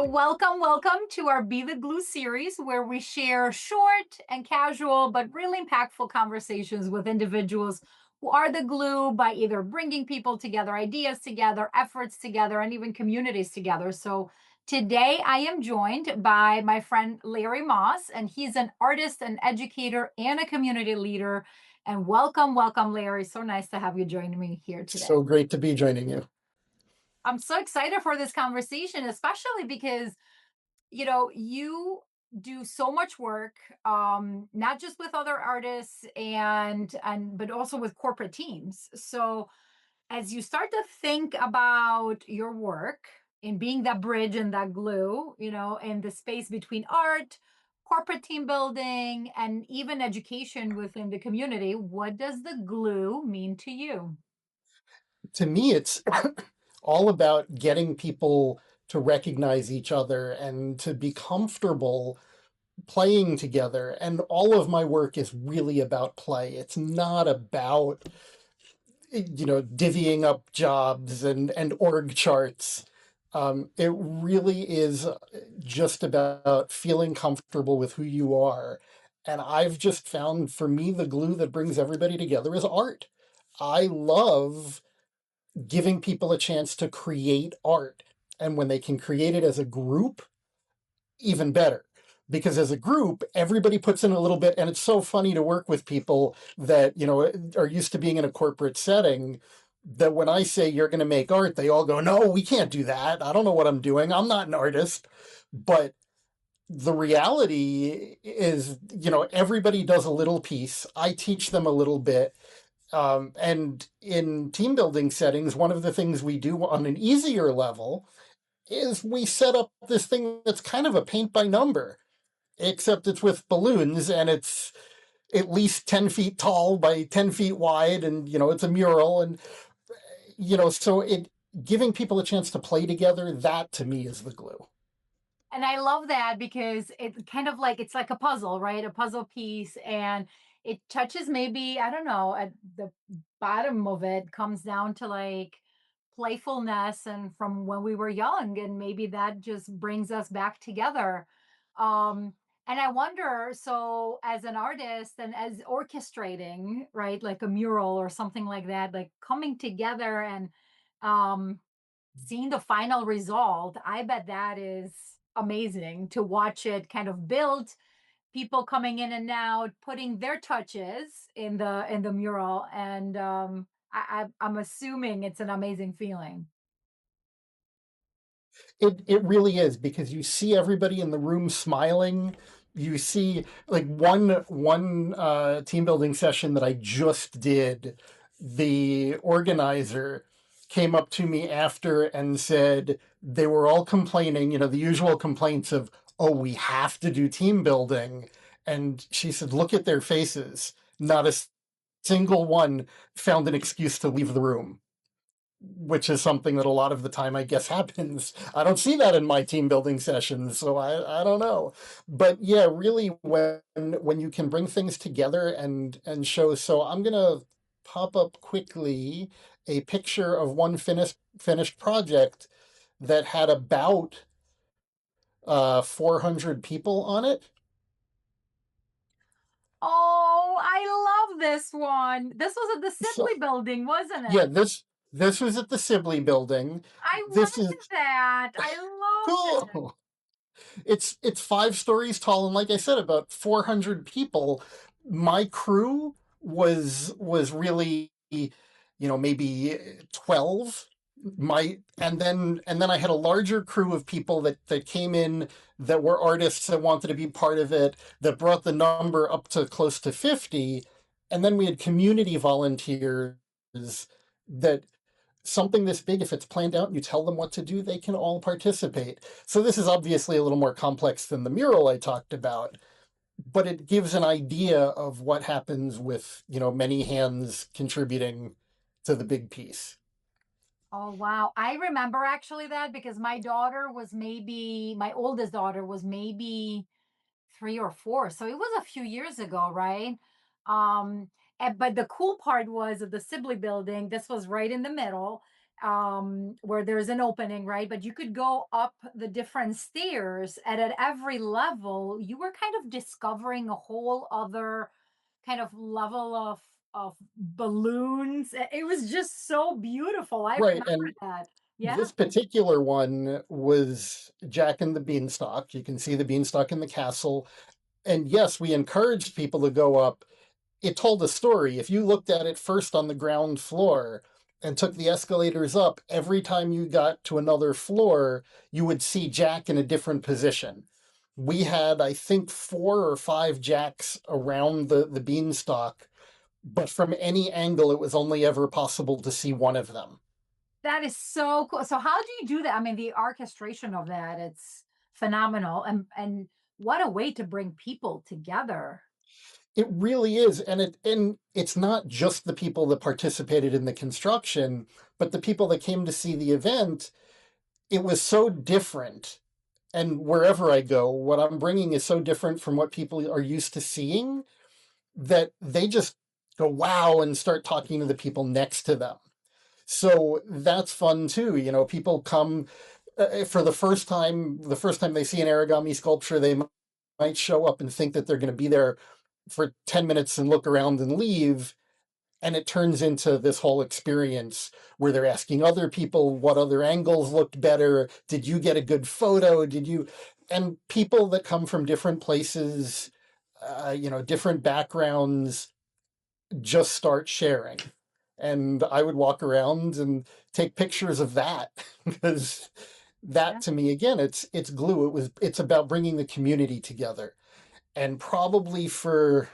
So, welcome to our Be the Glue series, where we share short and casual, but really impactful conversations with individuals who are the glue by either bringing people together, ideas together, efforts together, and even communities together. So, today I am joined by my friend Larry Moss, and he's an artist, an educator, and a community leader. And welcome, Larry. So nice to have you join me here today. So great to be joining you. I'm so excited for this conversation, especially because you do so much work, not just with other artists and but also with corporate teams. So as you start to think about your work in being that bridge and that glue, in the space between art, corporate team building, and even education within the community, what does the glue mean to you? To me, it's all about getting people to recognize each other and to be comfortable playing together. And all of my work is really about play. It's not about, divvying up jobs and org charts. It really is just about feeling comfortable with who you are. And I've just found for me, the glue that brings everybody together is art. I love giving people a chance to create art. And when they can create it as a group, even better. Because as a group, everybody puts in a little bit, and it's so funny to work with people that, are used to being in a corporate setting, that when I say you're going to make art, they all go, no, we can't do that. I don't know what I'm doing. I'm not an artist. But the reality is, everybody does a little piece. I teach them a little bit, and in team building settings, one of the things we do on an easier level is we set up this thing that's kind of a paint by number, except it's with balloons and it's at least 10 feet tall by 10 feet wide. And, it's a mural. And, so giving people a chance to play together, that to me is the glue. And I love that because it kind of like it's like a puzzle, right? A puzzle piece, and it touches maybe, I don't know, at the bottom of it comes down to like playfulness and from when we were young, and maybe that just brings us back together. And I wonder, so as an artist and as orchestrating, right, like a mural or something like that, like coming together and um seeing the final result, I bet that is amazing to watch it kind of build, people coming in and out, putting their touches in the mural, and I'm assuming it's an amazing feeling. It really is, because you see everybody in the room smiling. You see, like, one team building session that I just did, the organizer came up to me after and said they were all complaining, the usual complaints of, oh, we have to do team building. And she said, look at their faces. Not a single one found an excuse to leave the room, which is something that a lot of the time I guess happens. I don't see that in my team building sessions, so I don't know. But yeah, really, when you can bring things together and show. So I'm gonna pop up quickly a picture of one finished project that had about 400 people on it. Oh, I love this one. This was at the So Sibley building, wasn't yeah, it? this was at the Sibley building. I This is wanted that. I loved it. cool. It's 5 stories tall, and like I said, about 400 people. My crew was really, maybe 12. My and then I had a larger crew of people that came in, that were artists that wanted to be part of it, that brought the number up to close to 50. And then we had community volunteers that, something this big, if it's planned out and you tell them what to do, they can all participate. So this is obviously a little more complex than the mural I talked about, but it gives an idea of what happens with, many hands contributing to the big piece. Oh, wow. I remember actually that because my oldest daughter was maybe 3 or 4, so it was a few years ago, right? But the cool part was at the Sibley building, this was right in the middle, where there's an opening, right? But you could go up the different stairs, and at every level, you were kind of discovering a whole other kind of level of balloons. It was just so beautiful. I Right, remember and that. Yeah, this particular one was Jack and the Beanstalk. You can see the beanstalk in the castle. And yes, we encouraged people to go up. It told a story. If you looked at it first on the ground floor and took the escalators up, every time you got to another floor, you would see Jack in a different position. We had, I think, 4 or 5 Jacks around the beanstalk, but from any angle, it was only ever possible to see one of them. that is so cool. So how do you do that? I mean, the orchestration of that, it's phenomenal. And what a way to bring people together. It really is, and it's not just the people that participated in the construction, but the people that came to see the event. It was so different, and wherever I go, what I'm bringing is so different from what people are used to seeing that they just go wow and start talking to the people next to them. So that's fun too. You know, people come for the first time they see an origami sculpture, they might show up and think that they're going to be there for 10 minutes and look around and leave. And it turns into this whole experience where they're asking other people what other angles looked better. Did you get a good photo? Did you? And people that come from different places, different backgrounds, just start sharing. And I would walk around and take pictures of that because that Yeah. to me again it's glue. It's about bringing the community together. And probably for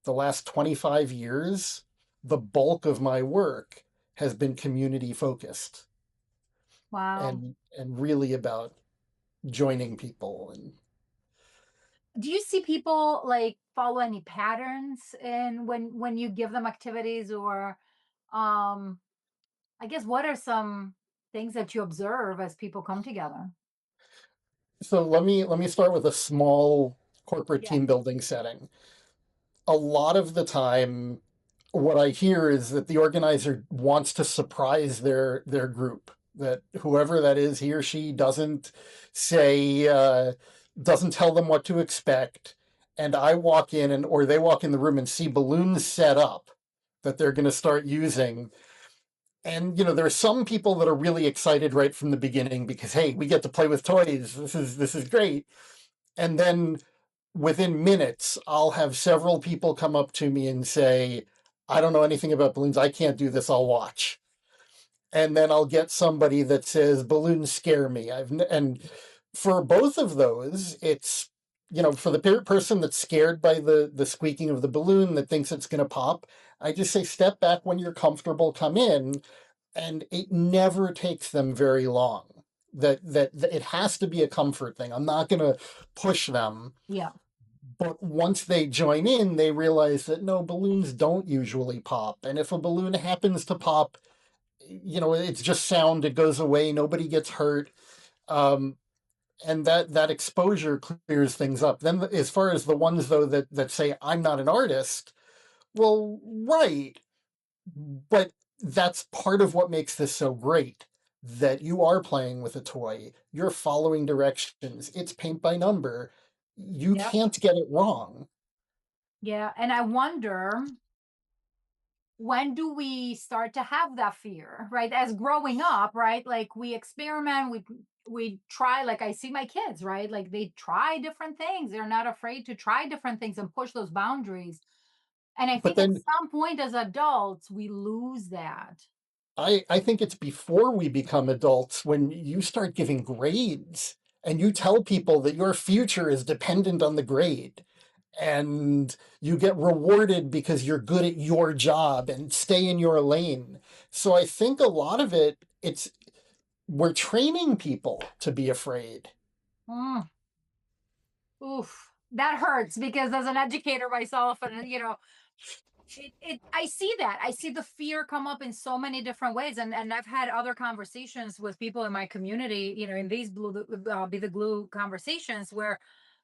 the last 25 years, the bulk of my work has been community focused Wow. and really about joining people. And Do you see people like follow any patterns in when you give them activities, or um I guess what are some things that you observe as people come together? so let me start with a small corporate Yeah. team building setting. A lot of the time what I hear is that the organizer wants to surprise their group. That whoever that is, he or she say doesn't tell them what to expect, and I walk in and or they walk in the room and see balloons set up that they're going to start using. And there are some people that are really excited right from the beginning because hey, we get to play with toys. This is great. And then within minutes, I'll have several people come up to me and say, I don't know anything about balloons. I can't do this. I'll watch. And then I'll get somebody that says, balloons scare me. And for both of those, it's, for the person that's scared by the squeaking of the balloon that thinks it's going to pop, I just say, step back when you're comfortable, come in. And it never takes them very long. That it has to be a comfort thing. I'm not going to push them, Yeah. but once they join in, they realize that no, balloons don't usually pop. And if a balloon happens to pop, it's just sound, it goes away, nobody gets hurt. Um, and that exposure clears things up. Then, as far as the ones, though, that say, I'm not an artist, well, right. But that's part of what makes this so great that you are playing with a toy, you're following directions, it's paint by number. You Yep. can't get it wrong. Yeah. And I wonder, when do we start to have that fear, right? As growing up, right? Like we experiment, we try, like I see my kids, right? Like they try different things. They're not afraid to try different things and push those boundaries. And I But think at then some point as adults, we lose that. I think it's before we become adults when you start giving grades and you tell people that your future is dependent on the grade and you get rewarded because you're good at your job and stay in your lane. So I think a lot of it's we're training people to be afraid. Mm, oof. That hurts because as an educator myself, and I see that. I see the fear come up in so many different ways, and I've had other conversations with people in my community, in these blue be the glue conversations where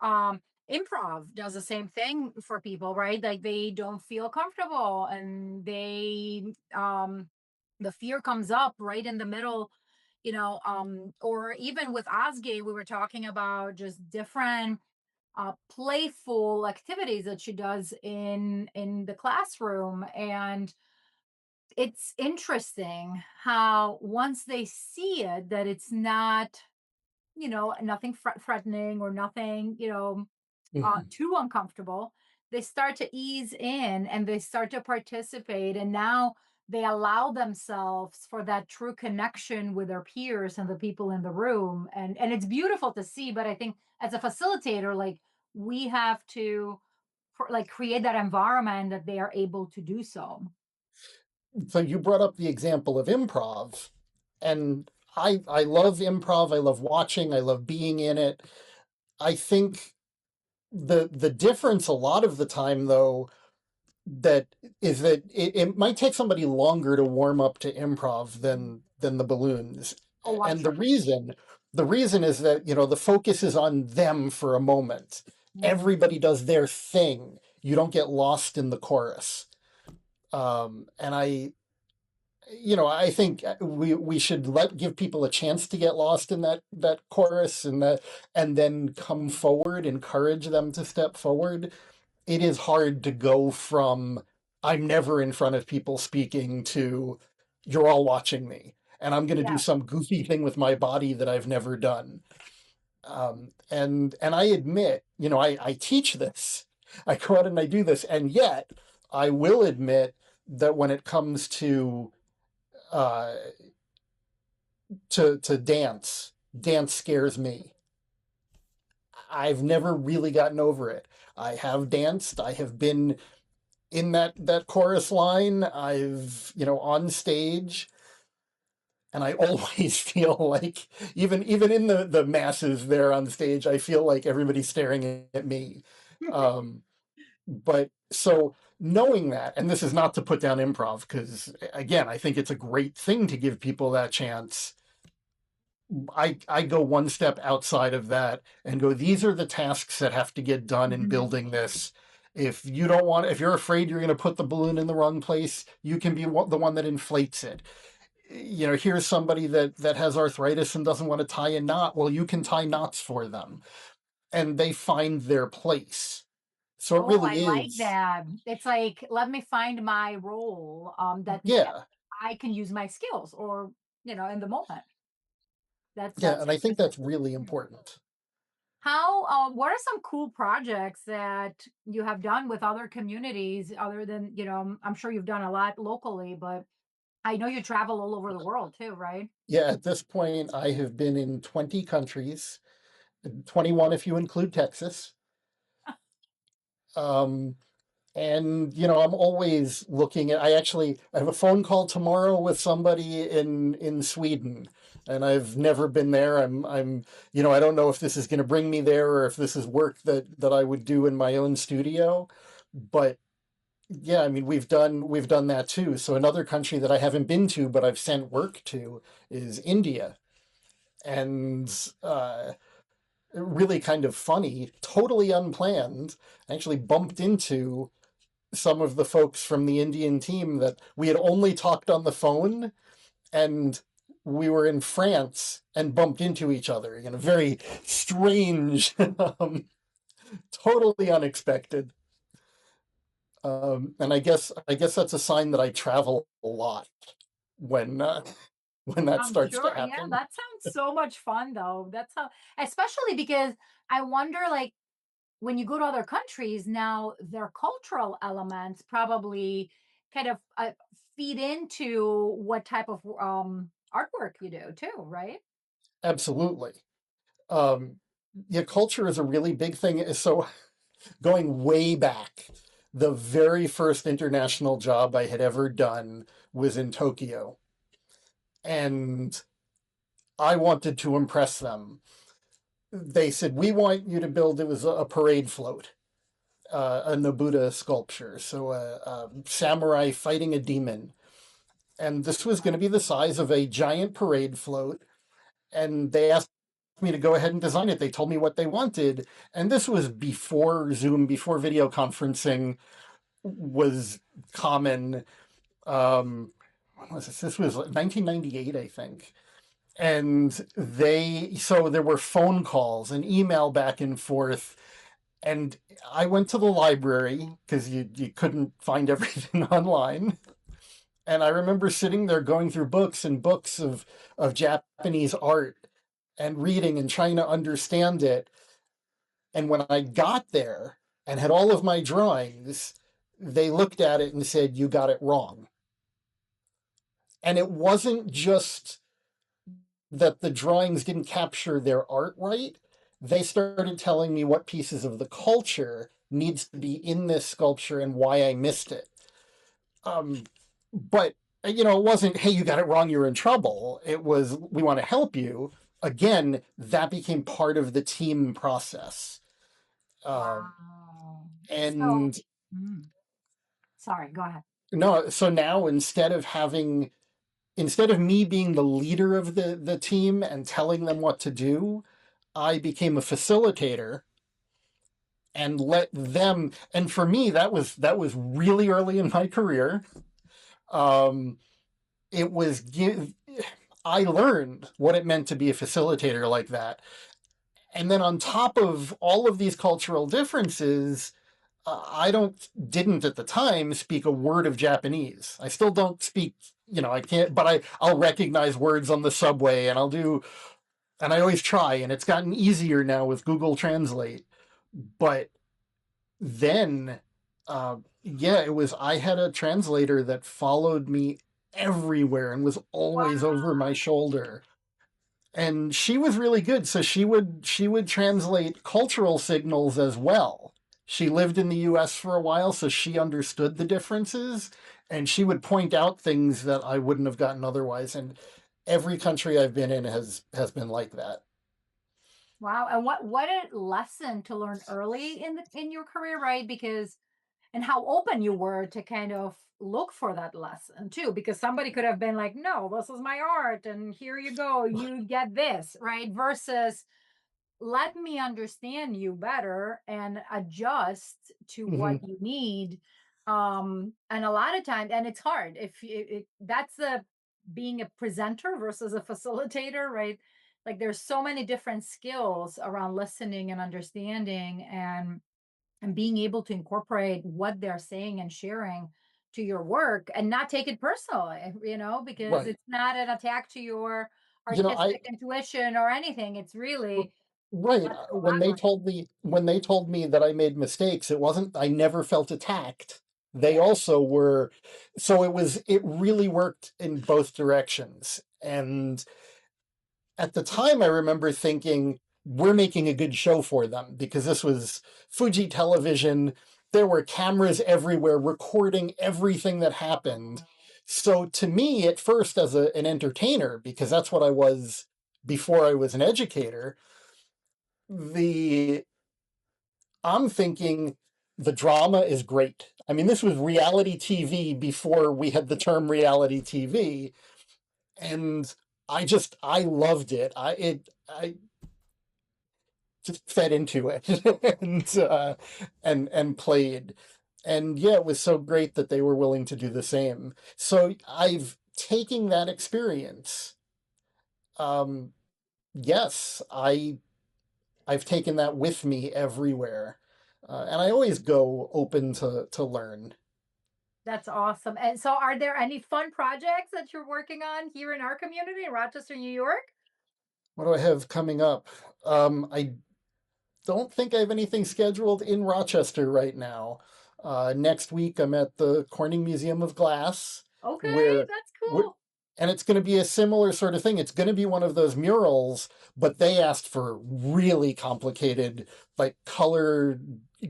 um improv does the same thing for people, right? Like they don't feel comfortable and they the fear comes up right in the middle, or even with Osge, we were talking about just different playful activities that she does in the classroom. And it's interesting how once they see it, that it's not, nothing threatening or nothing, Mhm. too uncomfortable, they start to ease in and they start to participate. And now they allow themselves for that true connection with their peers and the people in the room. And it's beautiful to see. But I think as a facilitator, like we have to like create that environment that they are able to do so. So you brought up the example of improv, and I love improv. I love watching. I love being in it. I think the difference a lot of the time, though, that is that it might take somebody longer to warm up to improv than the balloons. Oh, I'm And sure. the reason is that, the focus is on them for a moment. Mhm. Everybody does their thing. You don't get lost in the chorus. And I think we should give people a chance to get lost in that chorus, and then come forward, encourage them to step forward. It is hard to go from I'm never in front of people speaking to you're all watching me and I'm going to do Yeah. some goofy thing with my body that I've never done. And I admit, I teach this. I go out and I do this, and yet I will admit that when it comes uh, to dance scares me. I've never really gotten over it. I have danced. I have been in that chorus line. I've, on stage, and I always feel like even in the masses there on stage, I feel like everybody's staring at me. Um, but so knowing that, and this is not to put down improv, because again, I think it's a great thing to give people that chance. I go one step outside of that and go, these are the tasks that have to get done in Mhm. building this. If you're afraid you're going to put the balloon in the wrong place, you can be the one that inflates it. Here's somebody that has arthritis and doesn't want to tie a knot. Well, you can tie knots for them, and they find their place. So it Oh, really I like is, that. It's like, let me find my role, that yeah, I can use my skills or, in the moment. yeah, That's and I think interesting. that's really Mm. important. What are some cool projects that you have done with other communities other than, I'm sure you've done a lot locally, but I know you travel all over the world too, right? Yeah, at this point, I have been in 20 countries, 21 if you include Texas. Um, and I'm always looking at. I have a phone call tomorrow with somebody in Sweden, and I've never been there. I don't know if this is going to bring me there or if this is work that I would do in my own studio. But yeah, I mean, we've done that too. So another country that I haven't been to but I've sent work to is India, and really kind of funny, totally unplanned. I actually bumped into some of the folks from the Indian team that we had only talked on the phone, and we were in France and bumped into each other. Very strange, totally unexpected. And I guess that's a sign that I travel a lot when when that I'm starts to sure. Yeah, happen. that sounds so much fun though. Especially because I wonder, like, when you go to other countries now, their cultural elements probably kind of feed into what type of artwork you do too, right? Absolutely. Um, yeah, culture is a really big thing. So going way back, the very first international job I had ever done was in Tokyo, and I wanted to impress them. They said, "We want you to build." It was a parade float, a Nobuta sculpture, so a samurai fighting a demon, and this was going to be the size of a giant parade float. And they asked me to go ahead and design it. They told me what they wanted, and this was before Zoom, before video conferencing was common. Um, when was this? This was 1998, I think. And so there were phone calls and email back and forth. And I went to the library because you couldn't find everything online. And I remember sitting there going through books and books of Japanese art and reading and trying to understand it. And when I got there and had all of my drawings, they looked at it and said, "You got it wrong." And it wasn't just that the drawings didn't capture their art right. They started telling me what pieces of the culture needs to be in this sculpture and why I missed it. Um, but it wasn't, "Hey, you got it wrong, you're in trouble." It was, "We want to help you." Again, that became part of the team process. Um, Wow. So, and mm, sorry, go ahead. no, so now instead of me being the leader of the team and telling them what to do, I became a facilitator and let them. And for me, that was really early in my career. Um, it was I learned what it meant to be a facilitator like that. And then on top of all of these cultural differences, I didn't at the time speak a word of Japanese. I still don't speak, I can't, but I'll recognize words on the subway and I always try, and it's gotten easier now with Google Translate. But then, yeah, I had a translator that followed me everywhere and was always over my Wow. shoulder. And she was really good. So she would translate cultural signals as well. She lived in the US for a while, so she understood the differences, and she would point out things that I wouldn't have gotten otherwise. And every country I've been in has been like that. Wow. And what a lesson to learn early in your career, right? Because and how open you were to kind of look for that lesson too, because somebody could have been like, no, this is my art and here you go, you get this, right? Versus let me understand you better and adjust to what Hmm. you need. And a lot of times, and it's hard if that's the being a presenter versus a facilitator, right? Like there's so many different skills around listening and understanding and being able to incorporate what they're saying and sharing to your work and not take it personally, because Right. it's not an attack to your I artistic intuition or anything. It's really right. let's When they collaborate. told me that I made mistakes, it wasn't. I never felt attacked. They Yeah. also were. So it really worked in both directions. And at the time, I remember thinking, we're making a good show for them because this was Fuji television. There were cameras everywhere recording everything that happened. So to me, at first, as an entertainer, because that's what I was before I was an educator, the I'm thinking the drama is great. I mean, this was reality TV before we had the term reality TV, and I loved it. I just fed into it and played. And yeah, it was so great that they were willing to do the same. So I've taken that experience. Um, yes, I've taken that with me everywhere, and I always go open to learn. That's awesome. And so are there any fun projects that you're working on here in our community in Rochester, New York? What do I have coming up? I don't think I have anything scheduled in Rochester right now. Next week, I'm at the Corning Museum of Glass, Okay, where, that's where cool. and it's going to be a similar sort of thing. It's going to be one of those murals, but they asked for really complicated, like color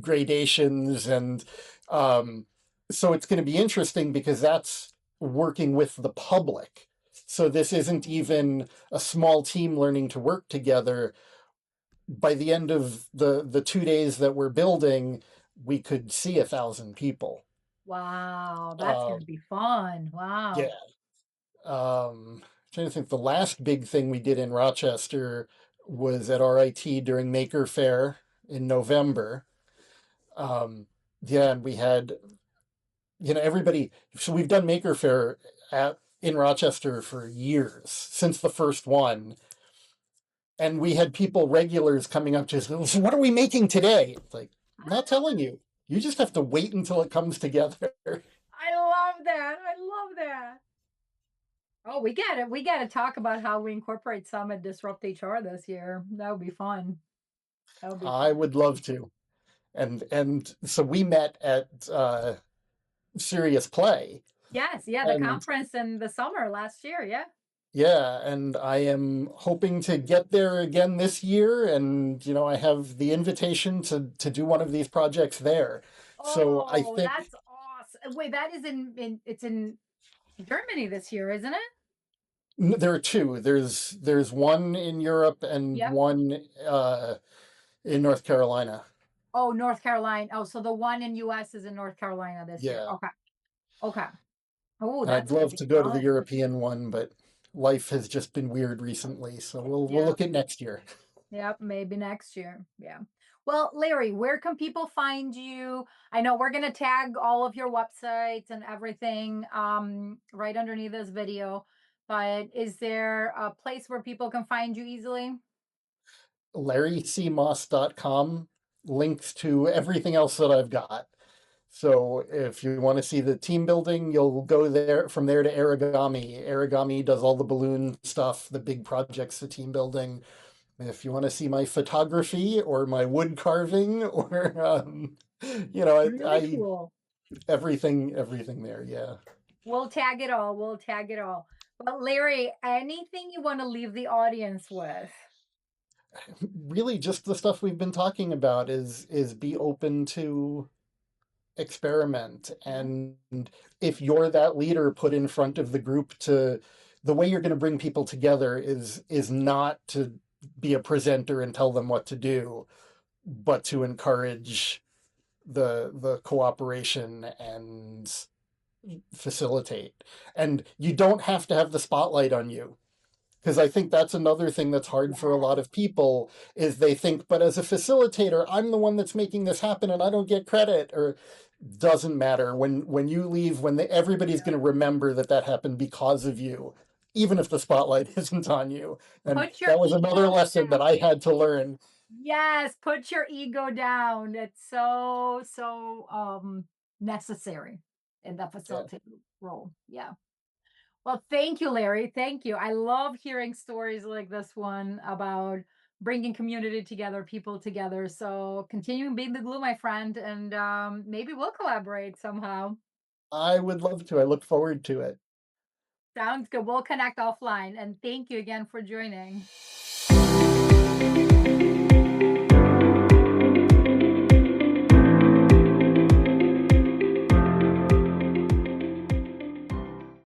gradations, and um, so it's going to be interesting because that's working with the public. So this isn't even a small team learning to work together. By the end of the 2 days that we're building, we could see 1,000 people. Wow, that's Uh, gonna be fun. yeah. Wow. Trying to think, the last big thing we did in Rochester was at RIT during Maker Faire in November. Um, yeah, and we had everybody. So we've done Maker Faire in Rochester for years, since the first one. And we had people, regulars, coming up to us, so what are we making today? It's like, not telling you. You just have to wait until it comes together. I love that. I love that. Oh, we got it. We got to talk about how we incorporate some at Disrupt HR this year. That would be fun. That would be I fun. would love to. And so we met at Serious Play. Yes, yeah, the And conference in the summer last year. Yeah. yeah, and I am hoping to get there again this year. And, I have the invitation to do one of these projects there. So I Oh, think that's awesome. Wait, that is in it's in Germany this year, isn't it? there are two. There's one in Europe and Yep. one in North Carolina. Oh, North Carolina. Oh, so the one in US is in North Carolina this year. Yeah. Okay. Okay. Oh, And I'd that's gonna love be to go to the fun. European one, but life has just been weird recently. So we'll Yeah. look at next year. Yep, maybe next year. Yeah. Well, Larry, where can people find you? I know we're going to tag all of your websites and everything right underneath this video, but is there a place where people can find you easily? LarryCMoss.com links to everything else that I've got. So if you want to see the team building, you'll go there from there to Airigami. Airigami does all the balloon stuff, the big projects, the team building. If you want to see my photography or my wood carving or Really I cool. everything there. Yeah. We'll tag it all. We'll tag it all. But Larry, anything you want to leave the audience with? Really just the stuff we've been talking about is be open to experiment. Yeah. And if you're that leader put in front of the group, to the way you're going to bring people together is not to be a presenter and tell them what to do, but to encourage the cooperation and facilitate. And you don't have to have the spotlight on you, because I think that's another thing that's hard for a lot Yes. of people, is they think, but as a facilitator, I'm the one that's making this happen and I don't get credit. Or doesn't matter. When you leave, everybody's Yeah. going to remember that happened because of you, even if the spotlight isn't on you. And Put your that was another ego lesson that I down. had to learn. Yes, put your ego down. It's so necessary in the Yeah. facilitator role. Yeah. Well, thank you, Larry. Thank you. I love hearing stories like this one about bringing community together, people together. So continuing being the glue, my friend, and maybe we'll collaborate somehow. I would love to. I look forward to it. Sounds good. We'll connect offline. And thank you again for joining.